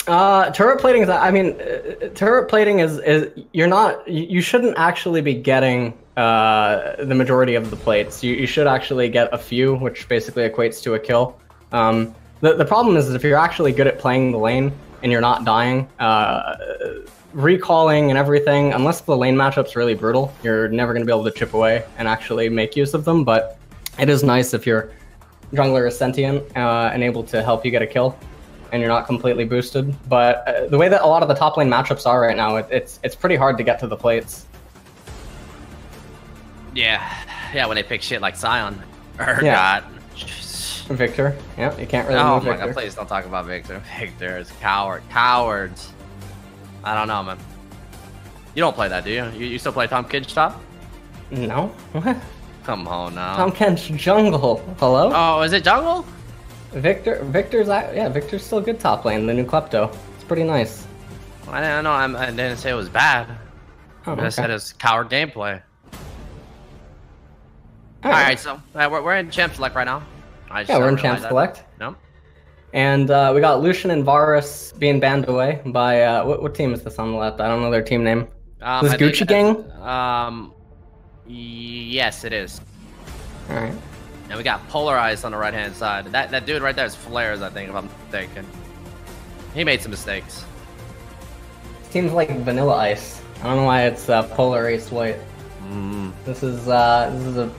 Turret plating is, I mean, turret plating is you shouldn't actually be getting the majority of the plates. You should actually get a few, which basically equates to a kill. The problem is that if you're actually good at playing the lane and you're not dying, recalling and everything, unless the lane matchup's really brutal, you're never going to be able to chip away and actually make use of them. But it is nice if your jungler is sentient and able to help you get a kill, and you're not completely boosted. But the way that a lot of the top lane matchups are right now, it's pretty hard to get to the plates. Yeah, when they pick shit like Sion. Yeah. God. Victor. Yeah, you can't really Oh move my Victor. God, please don't talk about Victor. Victor is cowards. I don't know, man. You don't play that, do you? You still play Tom Kench top? No. What? Come on now. Tom Kench jungle. Hello? Oh, is it jungle? Victor's still good top lane, the new Klepto. It's pretty nice. I didn't say it was bad. Oh, I said it's coward gameplay. Alright, so we're in Champ Select right now. Yeah, we're in Champ Select. No. And we got Lucian and Varus being banned away by what team is this on the left? I don't know their team name. This Gucci Gang? Yes, it is. All right. And we got Polarized on the right hand side. That dude right there is Flares, I think, if I'm mistaken. He made some mistakes. Seems like Vanilla Ice. I don't know why it's Polar Ace White. This is a.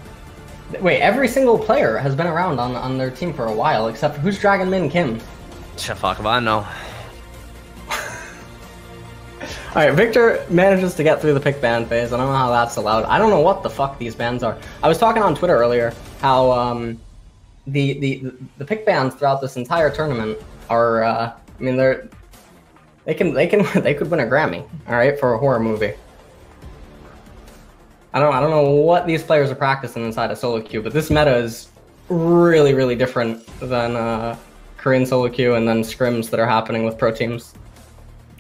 Wait, every single player has been around on their team for a while, except who's Dragon Min Kim? Fuck if I know. Alright, Victor manages to get through the pick ban phase. I don't know how that's allowed. I don't know what the fuck these bans are. I was talking on Twitter earlier how the pick bans throughout this entire tournament are I mean they could win a Grammy, alright, for a horror movie. I don't know what these players are practicing inside of solo queue, but this meta is really, really different than Korean solo queue and then scrims that are happening with pro teams.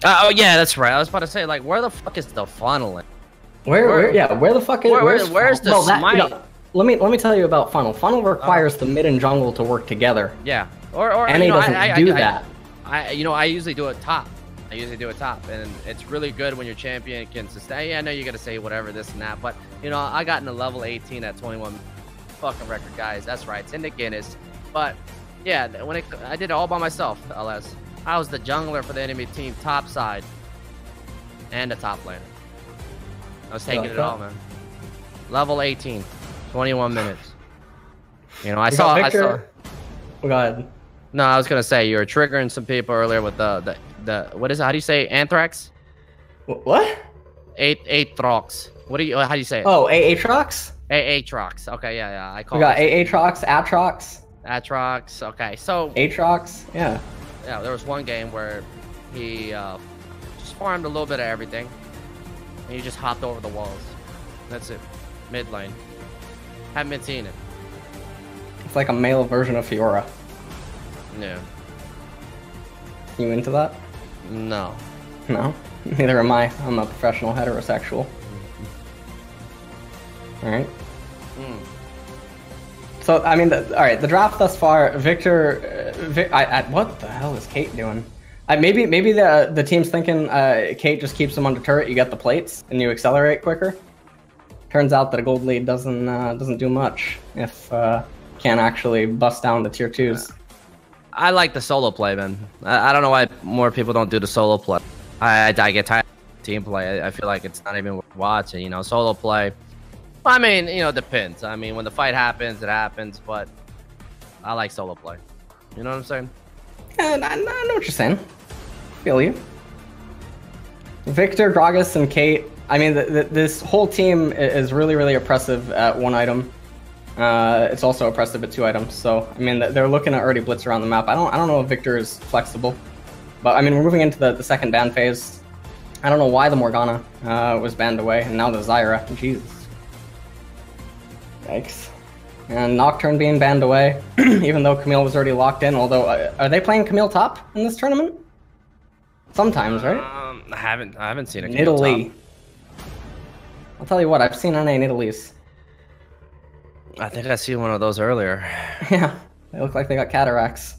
Oh yeah, that's right. I was about to say, like, where the fuck is the funnel? Where the fuck is where's the smite? You know, let me tell you about funnel. Funnel requires the mid and jungle to work together. Yeah, or and he doesn't do that. I usually do it top. And it's really good when your champion can sustain. Yeah, I know you're gonna say whatever this and that, but you know, I got into level 18 at 21 fucking record, guys. That's right, it's in the Guinness. But yeah, I did it all by myself, LS. I was the jungler for the enemy team, top side, and the top laner. I was taking it all, man. Level 18, 21 minutes. You know, I saw. Go ahead. No, I was gonna say you were triggering some people earlier with the what is it? How do you say anthrax? What? Aatrox. How do you say it? Oh, Aatrox? Aatrox. Okay, yeah. I call. We got Aatrox, Atrox. Atrox. Okay, so. Aatrox. Yeah. Yeah, there was one game where he just farmed a little bit of everything, and he just hopped over the walls. That's it. Mid lane. Haven't been seeing it. It's like a male version of Fiora. Yeah. You into that? No. No? Neither am I. I'm a professional heterosexual. Alright. So, I mean, alright, the draft thus far, Victor... what the hell is Kate doing? Maybe the team's thinking Kate just keeps them under turret, you get the plates, and you accelerate quicker. Turns out that a gold lead doesn't do much if can't actually bust down the tier 2s. I like the solo play, man. I don't know why more people don't do the solo play. I get tired of team play. I feel like it's not even worth watching, you know. Solo play, I mean, you know, depends. I mean, when the fight happens, it happens, but I like solo play. You know what I'm saying? Yeah, I know what you're saying. Feel you. Victor, Gragas, and Kate. I mean, this whole team is really, really oppressive at one item. It's also oppressive at 2 items. So, I mean, they're looking at already blitz around the map. I don't know if Victor is flexible, but I mean, we're moving into the second ban phase. I don't know why the Morgana was banned away, and now the Zyra. Jesus. Yikes. And Nocturne being banned away, even though Camille was already locked in. Although, are they playing Camille top in this tournament? Sometimes, right? I haven't seen a Camille Italy. top. I'll tell you what, I've seen NA in Italy's. I think I seen one of those earlier. Yeah, they look like they got cataracts.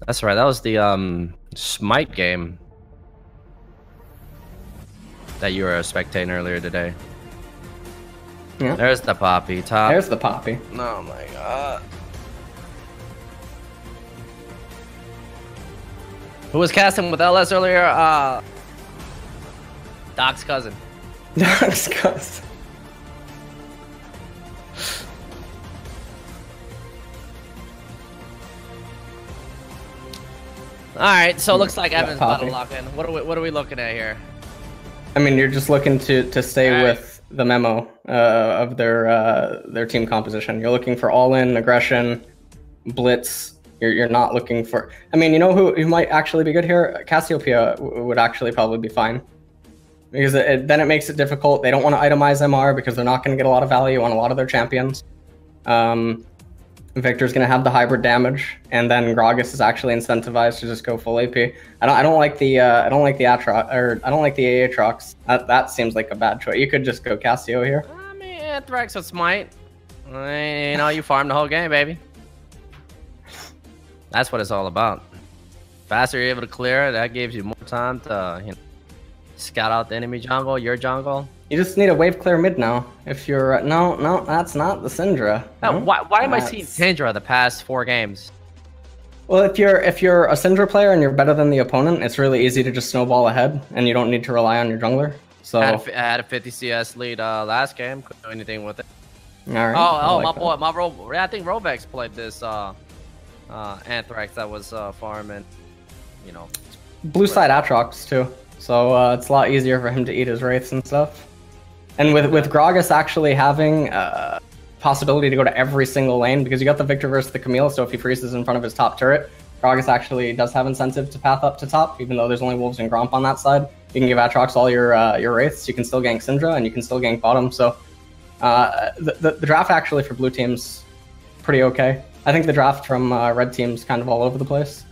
That's right. That was the Smite game. that you were spectating earlier today. Yeah. There's the Poppy top. There's the Poppy. Oh my god. Who was casting with LS earlier? Doc's cousin. Doc's cousin. All right, so it looks like Evan's about to lock in. What are we looking at here? I mean, you're just looking to stay with the memo of their team composition. You're looking for all-in aggression, blitz. You're not looking for. I mean, you know who might actually be good here? Cassiopeia would actually probably be fine, because then it makes it difficult. They don't want to itemize MR because they're not going to get a lot of value on a lot of their champions. Victor's going to have the hybrid damage, and then Gragas is actually incentivized to just go full AP. I don't like the Aatrox. That seems like a bad choice. You could just go Cassio here. I mean, Anthrax with Smite. You know, you farm the whole game, baby. That's what it's all about. Faster you're able to clear it, that gives you more time to scout out the enemy jungle, your jungle. You just need a wave clear mid now. If you're no, that's not the Syndra. No, why am I seeing Syndra the past 4 games? Well, if you're a Syndra player and you're better than the opponent, it's really easy to just snowball ahead, and you don't need to rely on your jungler. So I had a 50 CS lead last game. Couldn't do anything with it. All right. Oh, my boy, I think Robex played this Anthrax that was farming. You know, blue side Aatrox too. So it's a lot easier for him to eat his wraiths and stuff. And with Gragas actually having possibility to go to every single lane, because you got the Victor versus the Camille, so if he freezes in front of his top turret, Gragas actually does have incentive to path up to top, even though there's only Wolves and Gromp on that side. You can give Aatrox all your wraiths, you can still gank Syndra, and you can still gank bottom, so the draft actually for blue team's pretty okay. I think the draft from red team's kind of all over the place.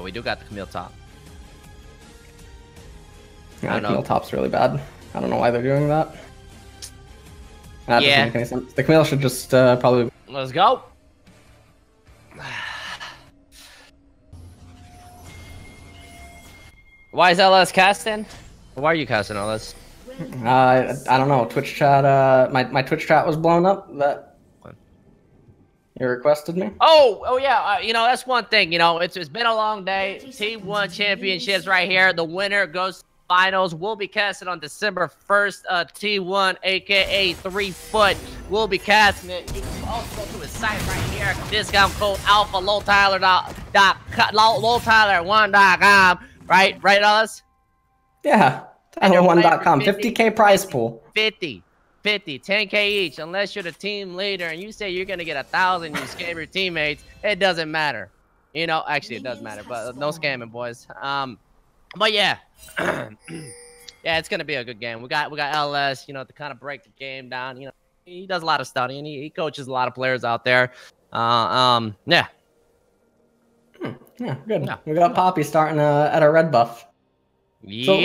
We do got the Camille top. Yeah, the Camille top's really bad. I don't know why they're doing that. That doesn't make any sense. The Camille should just probably... Let's go. Why is LS casting? Why are you casting LS? I don't know. Twitch chat, my Twitch chat was blown up. That you requested me? Oh yeah. You know, that's one thing. You know, it's been a long day. T1 championships right here. The winner goes to finals. We'll be casting on December 1st. T1, aka 3 Foot. We'll be casting it. You can also go to his site right here. Discount code alpha lowtyler1.com. Right, Alice? Yeah. Tyler1.com. 50K prize pool. 50, 10K each. Unless you're the team leader and you say you're gonna get 1,000, you scam your teammates. It doesn't matter. You know, actually it does matter, but no scamming, boys. But yeah, yeah, it's gonna be a good game. We got LS, you know, to kind of break the game down. You know, he does a lot of studying. He coaches a lot of players out there. Yeah. Yeah, good. Yeah. We got Poppy starting at a red buff. Yeah. So,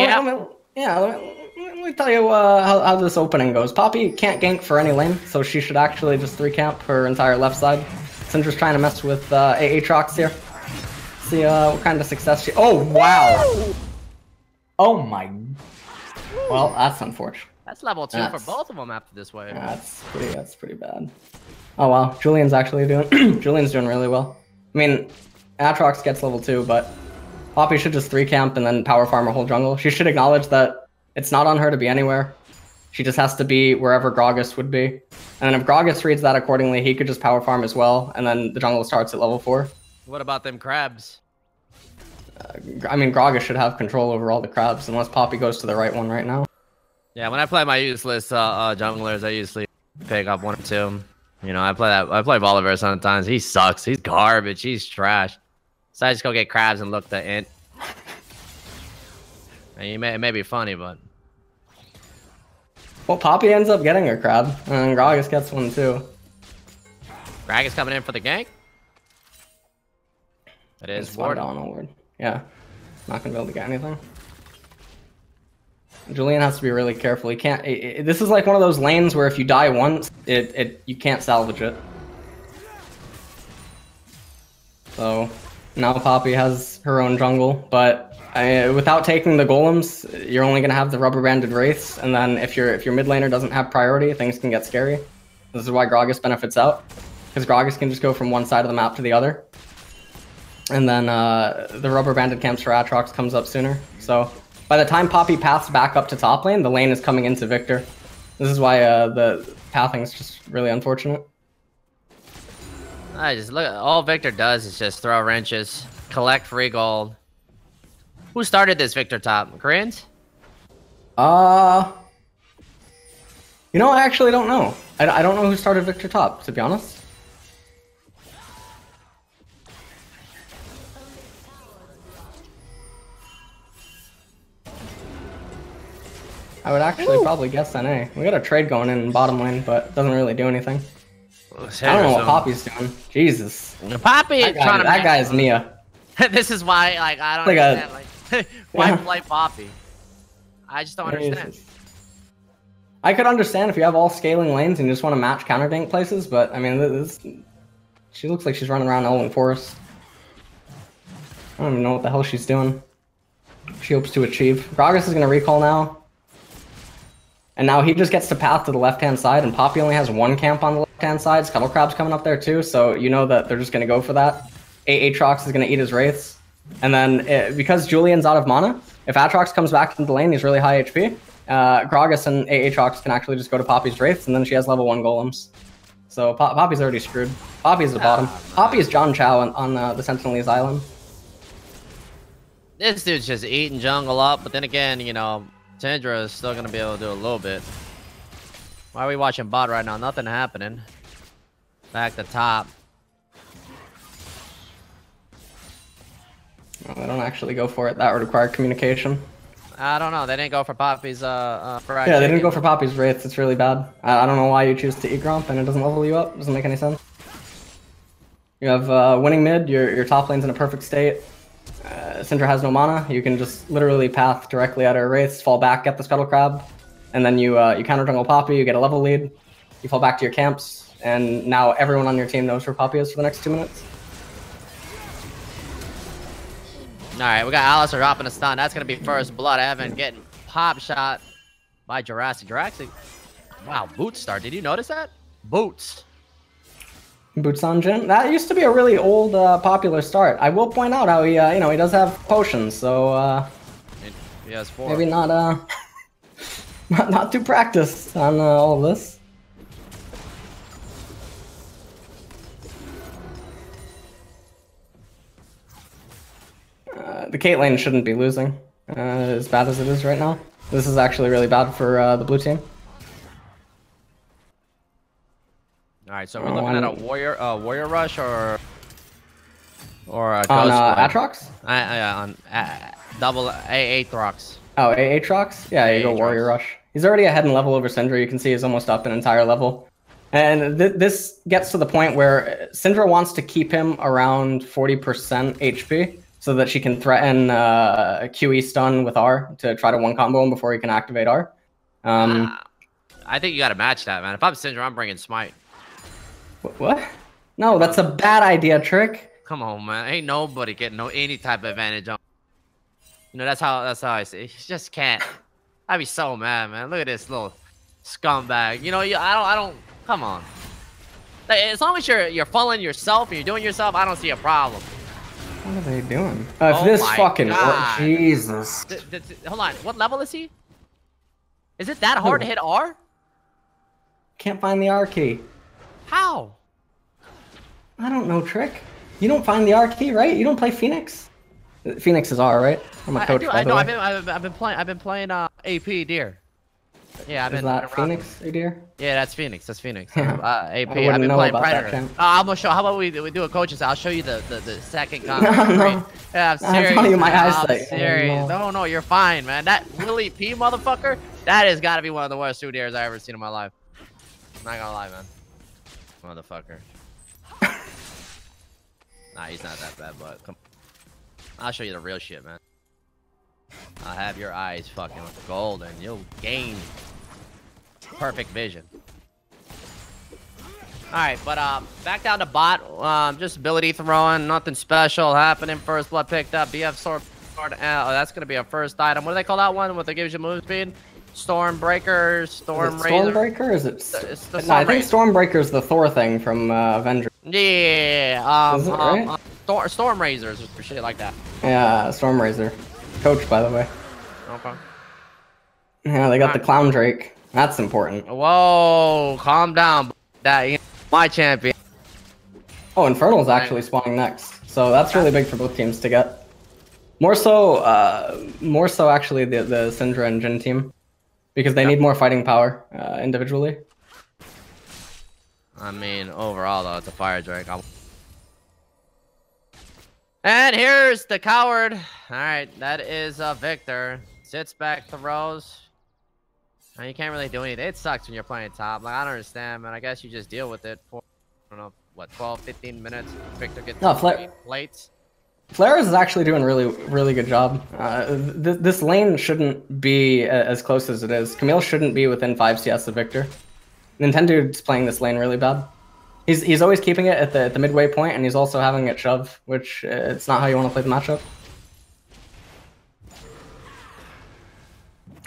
let me tell you how this opening goes. Poppy can't gank for any lane, so she should actually just 3-camp her entire left side. Syndra's trying to mess with Aatrox here. See what kind of success she... Oh, wow! Oh my... Well, that's unfortunate. That's level 2 for both of them after this wave. That's pretty bad. Oh wow, Julian's actually doing... Julian's doing really well. I mean, Aatrox gets level 2, but Poppy should just 3-camp and then power farm her whole jungle. She should acknowledge that it's not on her to be anywhere. She just has to be wherever Gragas would be. And then if Gragas reads that accordingly, he could just power farm as well, and then the jungle starts at level 4. What about them crabs? I mean, Gragas should have control over all the crabs, unless Poppy goes to the right one right now. Yeah, when I play my useless junglers, I usually pick up 1 or 2. You know, I play Volibear sometimes. He sucks. He's garbage. He's trash. So I just go get crabs and look the int. And it may be funny, but... Well, Poppy ends up getting a crab, and Gragas gets one too. Gragas coming in for the gank? It is Ward. Yeah. Not gonna be able to get anything. Julian has to be really careful. He can't... this is like one of those lanes where if you die once, you can't salvage it. So... Now Poppy has her own jungle, but without taking the golems, you're only gonna have the rubber banded wraiths, and then if your mid laner doesn't have priority, things can get scary. This is why Gragas benefits out, because Gragas can just go from one side of the map to the other, and then the rubber banded camps for Aatrox comes up sooner. So by the time Poppy paths back up to top lane, the lane is coming into Victor. This is why the pathing is just really unfortunate. I just look. All Victor does is just throw wrenches, collect free gold. Who started this Victor top? Koreans? I actually don't know. I don't know who started Victor top, to be honest. I would actually probably guess NA. We got a trade going in bottom lane, but it doesn't really do anything. I don't know what Poppy's doing. Jesus. Poppy is trying to. That guy is Mia. This is why, like, I don't understand. Why play Poppy? I just don't understand. I could understand if you have all scaling lanes and you just want to match counter gank places, but I mean, she looks like she's running around Elven Forest. I don't even know what the hell she's doing. She hopes to achieve. Gragas is going to recall now. And now he just gets to path to the left-hand side, and Poppy only has one camp on the left-hand side. Scuttle Crab's coming up there too, so you know that they're just going to go for that. Aatrox is going to eat his Wraiths. And then, because Julian's out of mana, if Aatrox comes back into the lane, he's really high HP. Gragas and Aatrox can actually just go to Poppy's Wraiths, and then she has level 1 golems. So Poppy's already screwed. Poppy's the bottom. Poppy is John Chow on the Sentinelese Island. This dude's just eating jungle up, but then again, Syndra is still gonna be able to do a little bit. Why are we watching bot right now? Nothing happening. Back to top. Well, they don't actually go for it. That would require communication. I don't know. They didn't go for Poppy's yeah, they didn't go for Poppy's Wraiths. It's really bad. I don't know why you choose to eat Gromp and it doesn't level you up. Doesn't make any sense. You have winning mid. Your top lane's in a perfect state. Syndra has no mana. You can just literally path directly at her Wraiths, fall back, get the Scuttle Crab, and then you counter jungle Poppy, you get a level lead, you fall back to your camps, and now everyone on your team knows where Poppy is for the next 2 minutes. Alright, we got Alistair dropping a stun. That's gonna be first blood. Evan getting pop shot by Jurassic. Wow, Boots start. Did you notice that? Boots. Boots on Jin. That used to be a really old, popular start. I will point out how he, he does have potions, so he has 4. Maybe not, not too practiced on all of this. The Cait lane shouldn't be losing, as bad as it is right now. This is actually really bad for the blue team. All right, so we're looking at a warrior rush or a ghost on Aatrox? On double Aatrox. Oh, Aatrox? Yeah, you go warrior rush. He's already ahead in level over Syndra. You can see he's almost up an entire level. And this gets to the point where Syndra wants to keep him around 40% HP so that she can threaten a QE stun with R to try to one combo him before he can activate R. I think you got to match that, man. If I'm Syndra, I'm bringing Smite. What? No, that's a bad idea, Trick. Come on, man. Ain't nobody getting any type of advantage on. That's how I see. You just can't. I'd be so mad, man. Look at this little scumbag. I don't. Come on. Like, as long as you're following yourself and you're doing yourself, I don't see a problem. What are they doing? If this fucking Jesus. Hold on. What level is he? Is it that hard to hit R? Can't find the R key. How? I don't know, Trick. You don't find the R key, right? You don't play Phoenix? Phoenix is R, right? I'm a coach. I know. I've been playing AP Deer. Yeah, I've been. Is that Phoenix, Deer? Yeah, that's Phoenix. That's Phoenix. AP. I've been playing Predator. I'm gonna show. How about we do a coaches? I'll show you the second comment. No. Yeah, I'm serious. I'm telling you my eyesight. I'm serious. No, you're fine, man. That Willie P motherfucker. That has got to be one of the worst 2 dares I ever seen in my life. I'm not gonna lie, man. Motherfucker. Nah, he's not that bad, but come. I'll show you the real shit, man. I'll have your eyes fucking gold and you'll gain perfect vision. right, but back down to bot. Just ability throwing, nothing special happening. First blood picked up. BF sword. Oh, that's gonna be a first item. What do they call that one? What that gives you move speed? Stormbreaker, Stormraiser. Stormbreaker? Is it? It's the No, I think Stormbreaker's the Thor thing from Avengers. Yeah. Is it right? Stormraisers or shit like that. Yeah, Stormraiser. Coach, by the way. Okay. Yeah, they got the Clown Drake. That's important. Whoa, calm down. That my champion. Oh, Infernal's actually spawning next, so that's really big for both teams to get. More so actually the Syndra and Jhin team, because they need more fighting power individually. I mean, overall though, it's a fire drake. And here's the coward. All right, that is Victor. Sits back, throws. And you can't really do anything. It sucks when you're playing top. Like, I don't understand, man. I guess you just deal with it for, I don't know, what, 12, 15 minutes. Victor gets plates. Flares is actually doing really good job. This lane shouldn't be as close as it is. Camille shouldn't be within 5 CS of Victor. Nintendo's playing this lane really bad. He's always keeping it at the midway point, and he's also having it shove, which it's not how you want to play the matchup.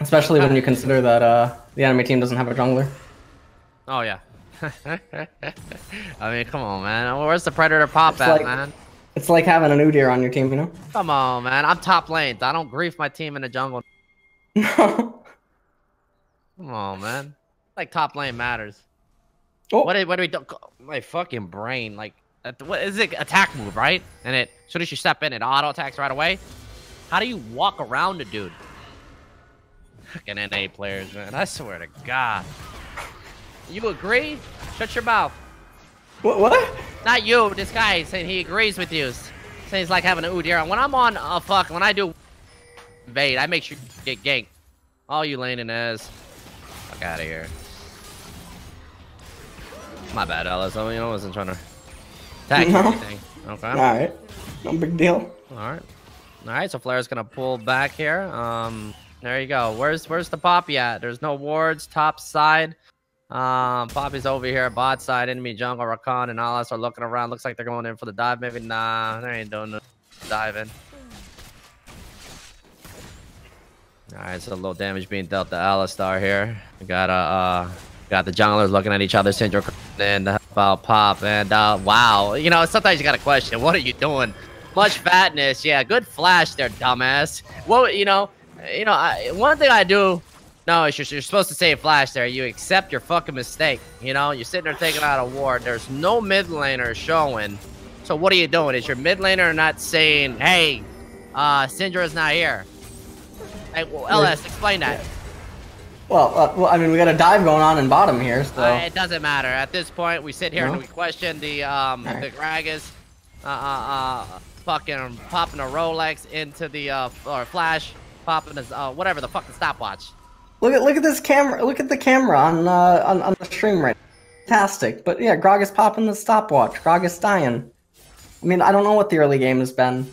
Especially when you consider that the enemy team doesn't have a jungler. Oh yeah. I mean, come on, man. Where's the Predator pop at, man? It's like having an Udyr on your team, you know? Come on, man. I'm top lane. I don't grief my team in the jungle. No. Come on, man. Like, top lane matters. Oh. What do we do? My fucking brain, like, what is it? Attack move, right? And as soon as you step in, it auto attacks right away. How do you walk around a dude? Fucking NA players, man. I swear to God. You agree? Shut your mouth. What? Not you. This guy saying he agrees with you. Saying it's like having an Udyr. When I'm on when I do invade, I make sure you get ganked. All you laning as. Fuck out of here. My bad, Ellis. I mean, I wasn't trying to attack you or anything. Okay. Alright. No big deal. Alright. Alright, so Flare's gonna pull back here. There you go. Where's the Poppy at? There's no wards, top side. Poppy's over here, bot side, enemy jungle, Rakan and Alice are looking around. Looks like they're going in for the dive. Maybe nah, they ain't doing the diving. Alright, so a little damage being dealt to Alistar here. We got the junglers looking at each other, Syndra and about Pop, and wow. You know, sometimes you gotta question, what are you doing? Much fatness, yeah, good flash there, dumbass. What, one thing I do know is you're supposed to say flash there. You accept your fucking mistake. You know, you're sitting there taking out a ward. There's no mid laner showing. So what are you doing? Is your mid laner not saying, hey, Syndra's not here? Hey, well, LS, explain that. Well, I mean, we got a dive going on in bottom here, so... it doesn't matter. At this point, we sit here and we question the Gragas, fucking popping a Rolex into the, or flash, popping his, whatever, the fucking stopwatch. Look at this camera. Look at the camera on the stream right now. Fantastic. But yeah, Grog is popping the stopwatch. Grog is dying. I mean, I don't know what the early game has been.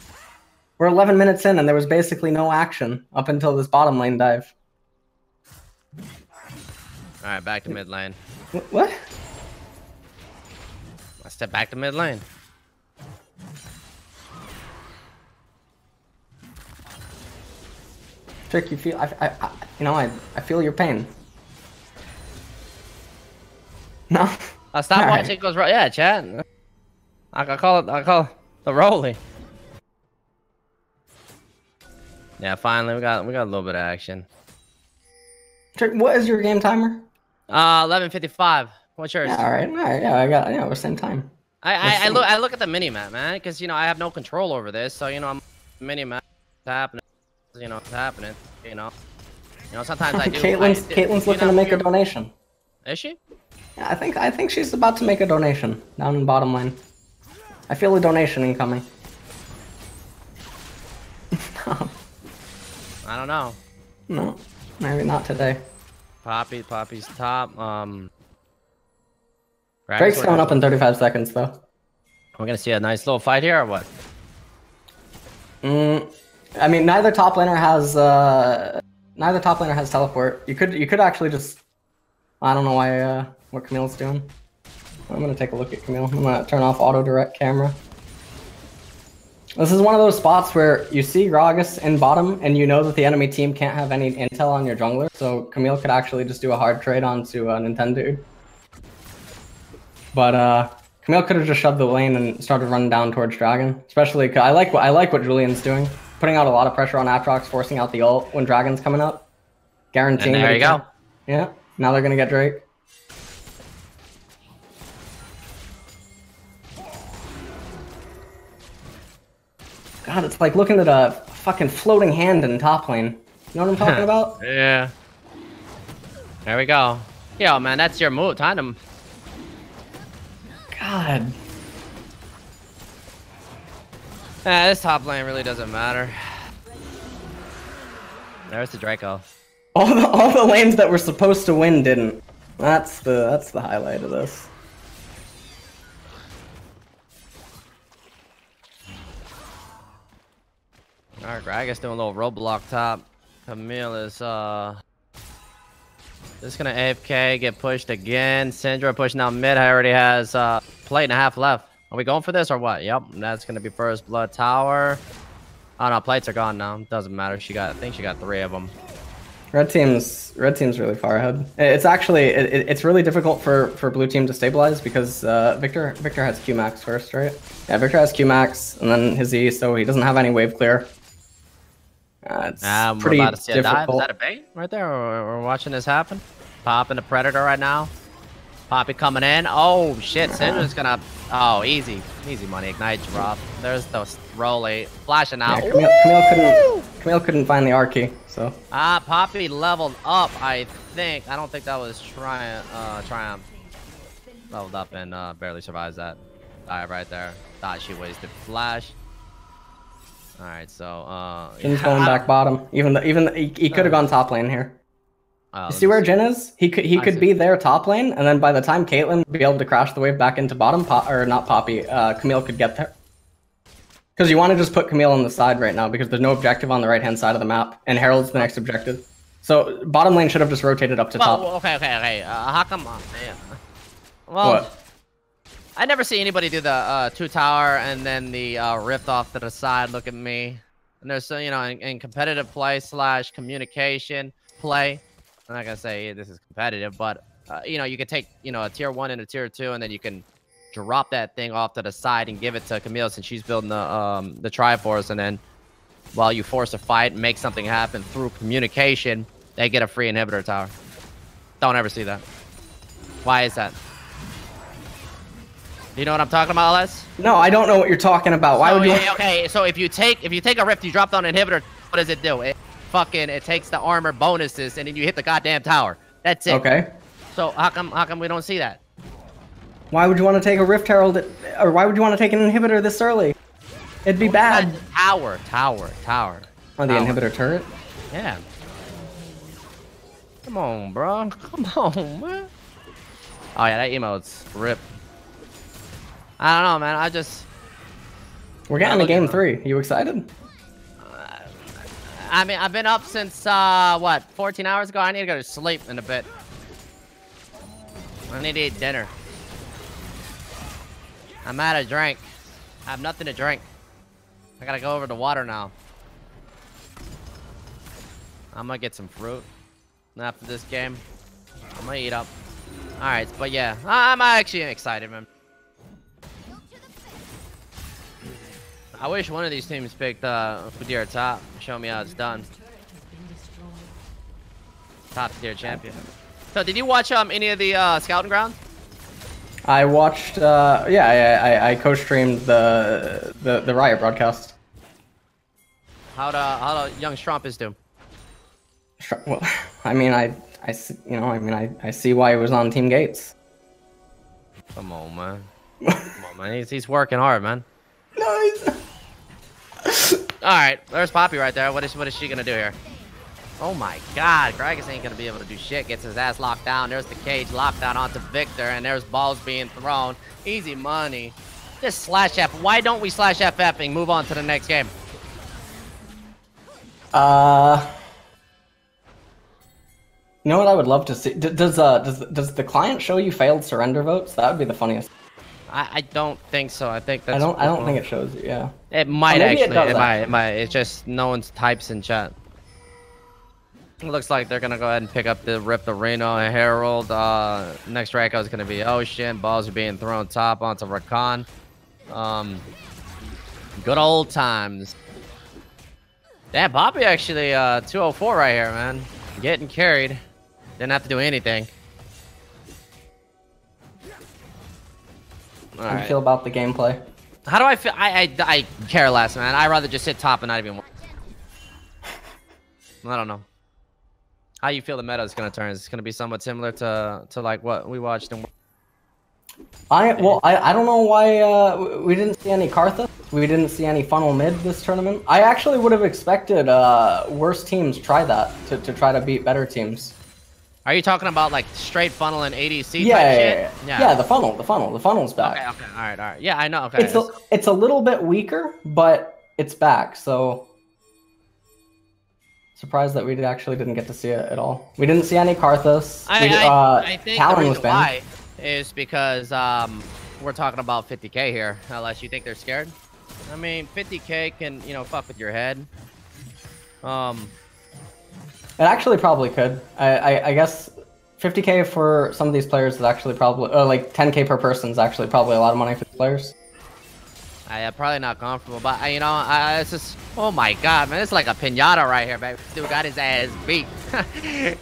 We're 11 minutes in and there was basically no action up until this bottom lane dive. Alright, back to mid lane. What? I step back to mid lane. Trick, you feel I feel your pain. No. Stop watching. It goes right. Yeah, chat. I call it the rolling. Yeah, finally we got a little bit of action. Trick, what is your game timer? 11:55. What's yours? Yeah, all right. Yeah, we're same time. I look at the mini map, man, because I have no control over this, so I'm mini map happening. It's happening. Sometimes I do. Caitlyn's looking to make a donation. Is she? Yeah, I think she's about to make a donation down in bottom lane. I feel a donation incoming. I don't know. No, maybe not today. Poppy's top. Drake's coming up in 35 seconds, though. We're gonna see a nice little fight here, or what? I mean, neither top laner has teleport. You could actually just, I don't know why what Camille's doing. I'm gonna take a look at Camille. I'm gonna turn off auto direct camera. This is one of those spots where you see Gragas in bottom, and you know that the enemy team can't have any intel on your jungler, so Camille could actually just do a hard trade onto Nintendo. But Camille could have just shoved the lane and started running down towards Dragon. Especially, 'cause I like what Julian's doing, putting out a lot of pressure on Aatrox, forcing out the ult when Dragon's coming up, guaranteeing. And there you go. Yeah, now they're gonna get Drake. God, it's like looking at a fucking floating hand in top lane. You know what I'm talking about? Yeah. There we go. Yo, man, that's your move. Time. God. This top lane really doesn't matter. There's the Draco. All the lanes that were supposed to win didn't. That's the highlight of this. Alright, Gragas doing a little roadblock top. Camille is just gonna AFK, get pushed again. Syndra pushing out mid. Already has plate and a half left. Are we going for this or what? Yep, that's gonna be first blood tower. Oh no, plates are gone now. Doesn't matter. I think she got 3 of them. Red team's really far ahead. It's actually it's really difficult for blue team to stabilize because Victor has Q max first, right? Yeah, Victor has Q max and then his E, so he doesn't have any wave clear. It's pretty we're about to see a dive. difficult. Is that a bait right there? We're watching this happen. Popping the Predator right now. Poppy coming in. Oh shit, Syndra's gonna. Oh, easy money. Ignite drop. There's the Rolly flashing out. Yeah, Camille couldn't find the R key, so. Poppy leveled up. I don't think that was Triumph. Leveled up and barely survives that dive right there. Thought she wasted flash. All right, so Jin's going back bottom. Even he could have gone top lane here. You see where Jin is? He could be there top lane, and then by the time Caitlyn would be able to crash the wave back into bottom, or not Poppy, Camille could get there. Because you want to just put Camille on the side right now because there's no objective on the right hand side of the map, and Herald's the next objective. So bottom lane should have just rotated up to top. Okay. How come? Well, what? I never see anybody do the 2 tower and then the rift off to the side. Look at me. And there's in competitive play / communication play. I'm not gonna say this is competitive, but you could take a tier 1 and a tier 2, and then you can drop that thing off to the side and give it to Camille since she's building the Triforce, and then while you force a fight and make something happen through communication, they get a free inhibitor tower. Don't ever see that. Why is that? Do you know what I'm talking about, Les? No, I don't know what you're talking about. Why would you? Okay, so if you take a rift, you drop down an inhibitor. What does it do? It takes the armor bonuses, and then you hit the goddamn tower. That's it. Okay. So how come we don't see that? Why would you want to take a Rift Herald, or why would you want to take an inhibitor this early? It'd be bad. Tower. Oh, the inhibitor turret? Yeah. Come on, bro. Come on, man. Oh yeah, that emote's rip. I don't know, man. We're getting to game 3. You excited? I mean, I've been up since, what, 14 hours ago? I need to go to sleep in a bit. I need to eat dinner. I'm out of drink. I have nothing to drink. I gotta go over to water now. I'm gonna get some fruit after this game. I'm gonna eat up. Alright, but yeah, I'm actually excited, man. I wish one of these teams picked Fudir top. Show me how it's done. Top tier champion. So did you watch any of the scouting grounds? I watched. I co-streamed the Riot broadcast. How the young Strumpus do? Well, I mean, I see why he was on Team Gates. Come on, man. Come on, man. He's working hard, man. No, he's. All right, there's Poppy right there. What is she gonna do here? Oh my God, Gragas ain't gonna be able to do shit. Gets his ass locked down. There's the cage locked down onto Victor, and there's balls being thrown. Easy money. Just slash F. Why don't we slash FF and move on to the next game? You know what I would love to see? Does the client show you failed surrender votes? That would be the funniest. I don't think so. I think that's. I don't think it shows you. Yeah. It might maybe actually. it does It might. It's just no one types in chat. It looks like they're gonna go ahead and pick up the Rip the Reno and Herald. Next Draco is gonna be Ocean. Balls are being thrown top onto Rakan. Good old times. Damn, Bobby actually 204 right here, man. Getting carried. Didn't have to do anything. How do you feel about the gameplay? How do I feel? I care less, man. I'd rather just sit top and not even. I don't know. How you feel the meta is gonna turn? Is it gonna be somewhat similar to like what we watched in? I don't know why we didn't see any Karthus. We didn't see any funnel mid this tournament. I actually would have expected worse teams try that to try to beat better teams. Are you talking about like straight funnel and ADC yeah, type shit? Yeah, the funnel's back. Okay, all right. Yeah, I know. Okay, it's a little bit weaker, but it's back. So surprised that we actually didn't get to see it at all. We didn't see any Karthus. I think Talon the was reason why is because we're talking about 50K here. Unless you think they're scared. I mean, 50K can fuck with your head. It actually probably could. I guess 50K for some of these players is actually probably like 10K per person is actually probably a lot of money for the players. Probably not comfortable, but it's just, oh my god, man, it's like a pinata right here, baby. Dude got his ass beat.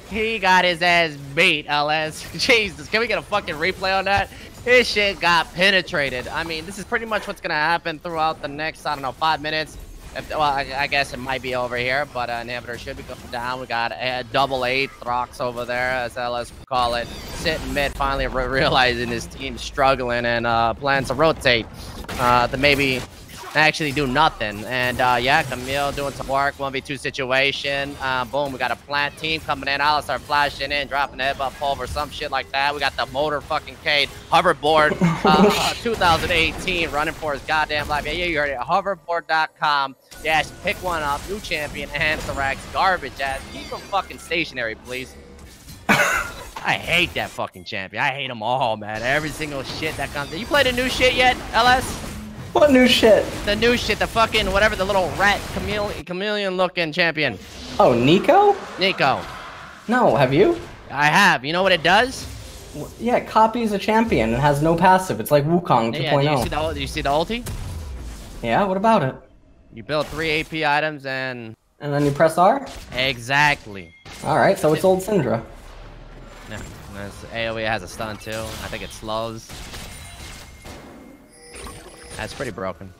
He got his ass beat, LS. Jesus, can we get a fucking replay on that? His shit got penetrated. I mean, this is pretty much what's gonna happen throughout the next, I don't know, 5 minutes. Well, I guess it might be over here, but inhibitor should be going down. We got a double Aatrox over there, as LS would call it, sitting mid, finally realizing his team's struggling and plans to rotate to maybe actually do nothing. And yeah, Camille doing some work, 1v2 situation. Boom, we got a plant team coming in. Alistar flashing in, dropping the headbutt pulver, some shit like that. We got the motor fucking Cade hoverboard 2018 running for his goddamn life. Yeah, you heard it. Hoverboard.com. Yeah, pick one up. New champion, Anthrax. Garbage ass. Keep him fucking stationary, please. I hate that fucking champion. I hate them all, man. Every single shit that comes. You played the new shit yet, LS? What new shit? The new shit, the fucking whatever, the little rat chameleon looking champion. Oh, Nico? Nico. No, have you? I have. You know what it does? Yeah, it copies a champion and has no passive. It's like Wukong 2.0. Yeah, do you see the ulti? Yeah, what about it? You build 3 AP items and then you press R? Exactly. Alright, so it's old Syndra. Yeah, AoE has a stun too. I think it slows. That's pretty broken.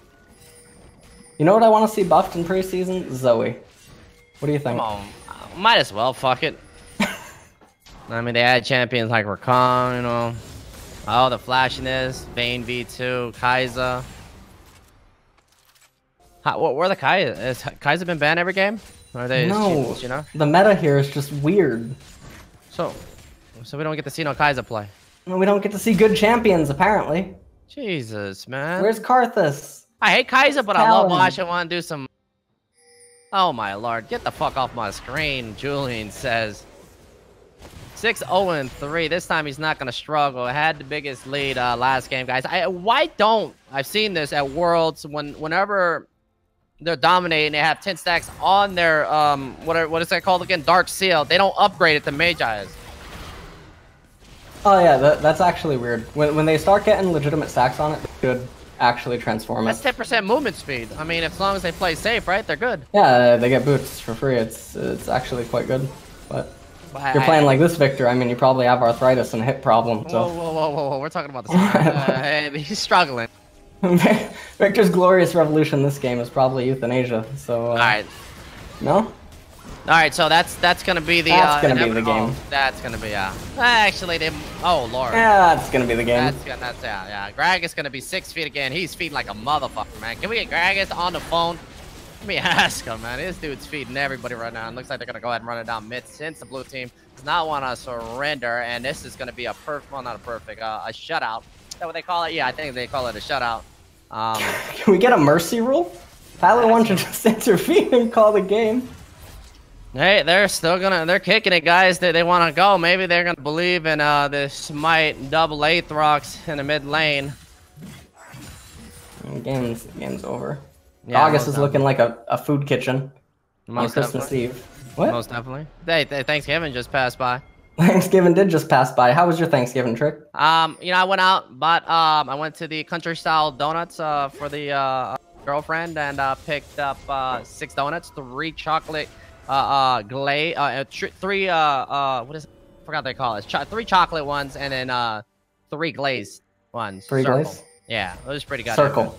You know what I want to see buffed in preseason? Zoe. What do you think? Come on. Might as well, fuck it. I mean, they had champions like Rakan, you know. Oh, the flashiness. Vayne V2, Kai'Sa. Where the Kai'Sa? Has Kai'Sa been banned every game? Or are they no, you know? The meta here is just weird. So we don't get to see no Kai'Sa play. We don't get to see good champions, apparently. Jesus, man. Where's Karthus? I hate Kai'Sa, but I love watching. I want to do some... Oh, my lord. Get the fuck off my screen, Julian says. 6-0-3. This time he's not going to struggle. Had the biggest lead last game, guys. I've seen this at Worlds whenever they're dominating, they have 10 stacks on their, what is that called again? Dark Seal. They don't upgrade it to Mage Eyes. Oh yeah, that's actually weird. When they start getting legitimate stacks on it, they should actually transform it. That's 10% movement speed. I mean, as long as they play safe, right? They're good. Yeah, they get boots for free. It's actually quite good. But if you're playing like this, Victor, I mean, you probably have arthritis and a hip problem. So. Whoa. We're talking about this. He's struggling. Victor's glorious revolution this game is probably euthanasia. So. All right. No. All right, so that's gonna be the. That's gonna be the game. That's gonna be actually they. Oh lord. Yeah, that's gonna be the game. That's yeah. Greg is gonna be 6 feet again. He's feeding like a motherfucker, man. Can we get Gragas on the phone? Let me ask him, man. This dude's feeding everybody right now. It looks like they're gonna go ahead and run it down mid since the blue team does not want to surrender, and this is gonna be a perfect, well, not a perfect, a shutout. Is that what they call it? Yeah, I think they call it a shutout. Can we get a mercy rule? Tyler1 should just intervene and call the game. Hey, they're kicking it, guys. They want to go. Maybe they're gonna believe in this Smite double Aatrox in the mid lane. Game's over. Yeah, August is looking like a food kitchen on Christmas Eve. What? Most definitely. Hey, Thanksgiving just passed by. Thanksgiving did just pass by. How was your Thanksgiving, Trick? You know, I went out, but I went to the country style donuts for the girlfriend and picked up 6 donuts, 3 chocolate glaze, 3 what is it? I forgot they call it. 3 chocolate ones and then 3 glazed ones. 3 glazed? Yeah, it was pretty good. Circle.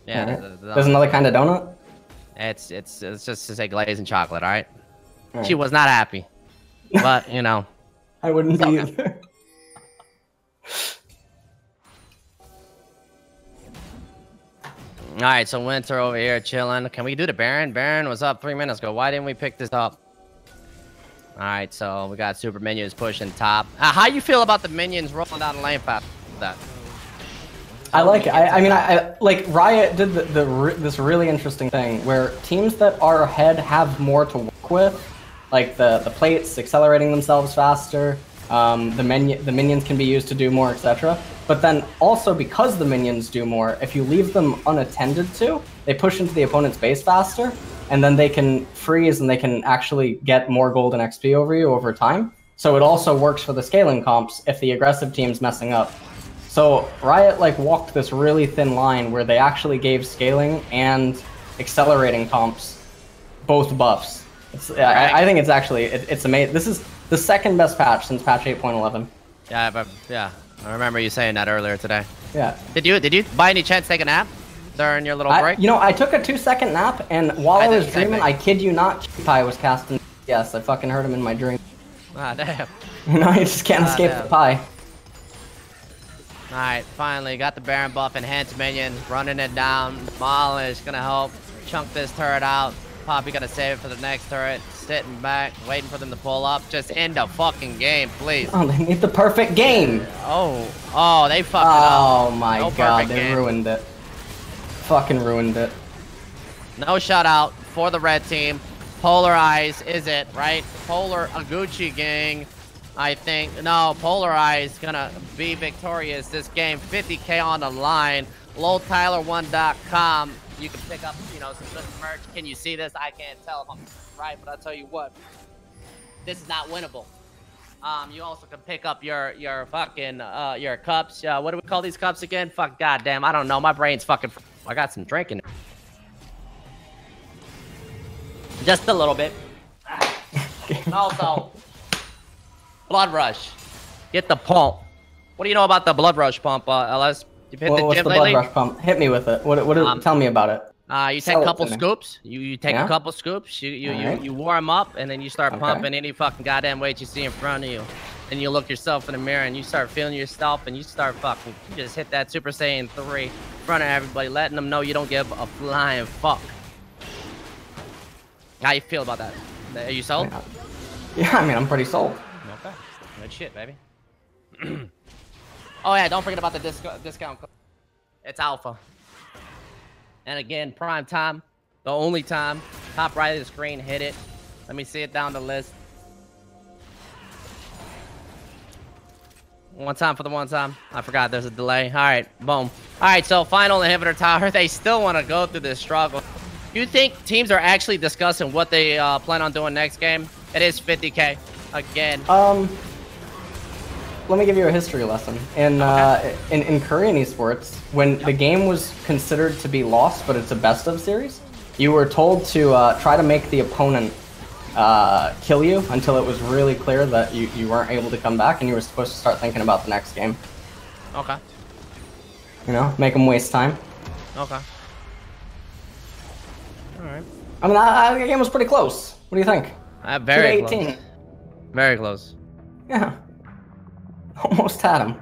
Yeah. Right. There's another kind of donut? It's just to say glaze and chocolate, all right? She was not happy. But, you know. I wouldn't be either. All right, so Winter over here chilling. Can we do the Baron? Baron was up 3 minutes ago. Why didn't we pick this up? All right, so we got super minions pushing top. How you feel about the minions rolling down the lane path? That. I like it. I mean, I like Riot did this really interesting thing where teams that are ahead have more to work with, like the plates accelerating themselves faster. The minions can be used to do more, etc. But then also because the minions do more, if you leave them unattended to, they push into the opponent's base faster, and then they can freeze and they can actually get more golden XP over you over time. So it also works for the scaling comps if the aggressive team's messing up. So Riot like walked this really thin line where they actually gave scaling and accelerating comps both buffs. I think it's actually it's amazing. This is the second best patch since patch 8.11. Yeah, I remember you saying that earlier today. Yeah. Did you by any chance take a nap during your little break? You know, I took a 2-second nap, and while I was dreaming, I kid you not, Pie was casting. Yes, I fucking heard him in my dream. Ah, damn. You know, you just can't escape the Pie. Alright, finally got the Baron buff, enhanced minion, running it down. Maul is gonna help chunk this turret out. Poppy gonna save it for the next turret. Sitting back, waiting for them to pull up. Just end the fucking game, please. Oh, they need the perfect game. Oh, they fucked it up. Oh my god, they ruined it. Fucking ruined it. No shutout for the red team. Polar Eyes, is it, right? Polar Aguchi gang. I think, no, Polar Eyes gonna be victorious this game. 50K on the line. Tyler1.com. You can pick up, you know, some good merch. Can you see this? I can't tell if I'm right, but I'll tell you what. This is not winnable. You also can pick up your fucking your cups. What do we call these cups again? Fuck, goddamn, I don't know. My brain's fucking. I got some drink in it. Just a little bit. Also, Blood Rush. Get the pump. What do you know about the Blood Rush pump, LS? You've hit the gym lately? Blood Rush pump? Hit me with it. Tell me about it. You take a couple scoops. You take a couple scoops. You warm up, and then you start pumping any fucking goddamn weight you see in front of you. And you look yourself in the mirror, and you start feeling yourself, and you start fucking. You just hit that Super Saiyan 3 in front of everybody, letting them know you don't give a flying fuck. How you feel about that? Are you sold? Yeah, I mean, I'm pretty sold. Okay. Good shit, baby. Oh yeah, don't forget about the discount code. It's Alpha. And again, prime time, the only time. Top right of the screen, hit it. Let me see it down the list. One time for the one time. I forgot there's a delay. All right, boom. All right, so final inhibitor tower. They still want to go through this struggle. Do you think teams are actually discussing what they plan on doing next game? It is 50K again. Let me give you a history lesson. In Korean esports, when the game was considered to be lost, but it's a best of series, you were told to try to make the opponent kill you until it was really clear that you weren't able to come back, and you were supposed to start thinking about the next game. Okay. You know, make them waste time. Okay. All right. I mean, the game was pretty close. What do you think? Very close. Very close. Yeah. Almost had him.